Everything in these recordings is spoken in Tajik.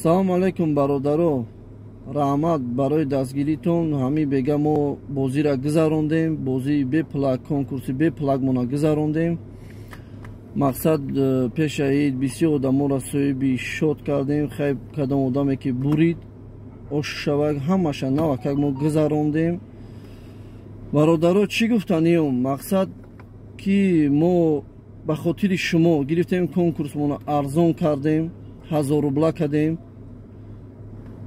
салому алайкум бародаро, раҳмат барои дастгиритон. ҳамин бега мо бозира гузарондем, бозии беплак, конкурси беплакмона гузарондем. мақсад пеши ид бисёр одаморо соҳиби шод кардем. хай кадом одаме ки бурид ошушавак ҳамаша навакак мо гузарондем. бародаро чӣ гуфтаниём, мақсад ки мо ба хотири шумо гирифтем, конкурсмона арзон кардем, 1000 рубла кардем.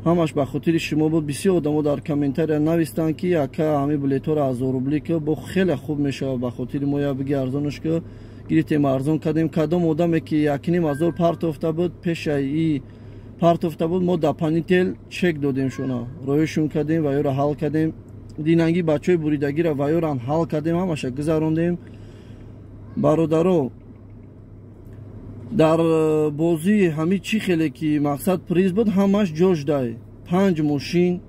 ҳамаш ба хотири шумо буд. бисёр одамо дар комментария навистанд ки ака ҳамин билетҳоро 1000 рублӣ ки бо хеле хуб мешавад, ба хотири мо як биги арзонаш ки гирифтем, арзон кардем. кадом одаме ки 1500 партофта буд, пеша и партофта буд, мо дапанител чек додем шуна, роҳишон кардем ва ёро ҳал кардем. динанги бачаҳои буридагиро ва ёран ҳал кардем, ҳамаша гузарондем. бародаро, дар бозӣ ҳамин чӣ хеле ки мақсад приз буд, ҳамаш ҷош дай. 5 мошин,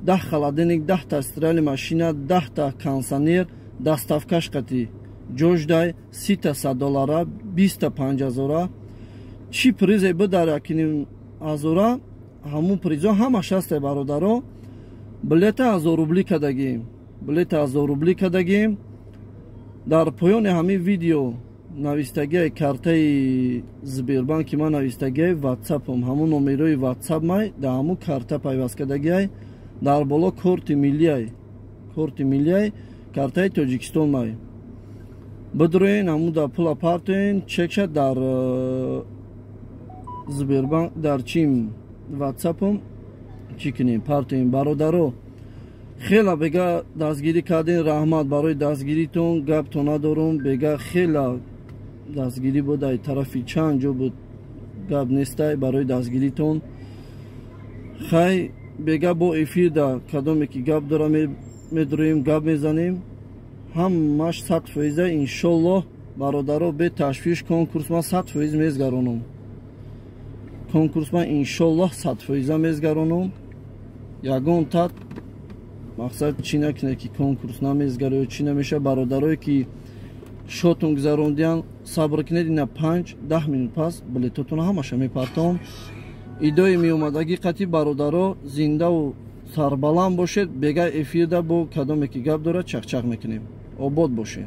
10 холодильник, 10 та стиральная машина, 10 та кондиционер, доставкаш қатӣ ҷош дай, 30 та $100, 20 та 5000. чӣ призе буд дар 1000? ҳамун призо ҳамаш аст бародаро. билета 1000 рублӣ кардагем, билета 1000 рублӣ кардагем. дар поёни ҳамин видео навистагиай картаи Сбербанки ма навистагиай ватсапам, ҳамун номерои ватсап май дар ҳамун карта пайваст кардагиай. дар боло корти миллияй, картаи Тоҷикистон май бидроен, ҳамун дар пула партоен, чекша дар Сбербанк, дар чим ватсапам чӣ кунем, партоен. бародаро, хела бега дастгирӣ кардем, раҳмат барои дастгиритон. гапто надорум, бега хела дастгирӣ буд, ай тарафи чанд ҷо буд, гап нестай барои дастгиритон. хай бега бо эфирда кадоме ки гап дора медроем, гап мезанем. ҳамаш 100%. иншоллоҳ бародаро, бе ташвиш конкурсма 100% мезгаронам. конкурсма иншоллоҳ 100% мезгаронам. ягон тат мақсад чӣ накуне ки конкурс намезгаро ё чӣ намеша. бародарое ки шотон гузарондиан, сабр кунед, ина 5-10 минут пас билетотон ҳамаша мепартом. идои меомадагӣ қатӣ бародаро зиндаву сарбаланд бошед. бега эфирда бо кадоме ки гап дорад чақчақ мекунем. обод бошед.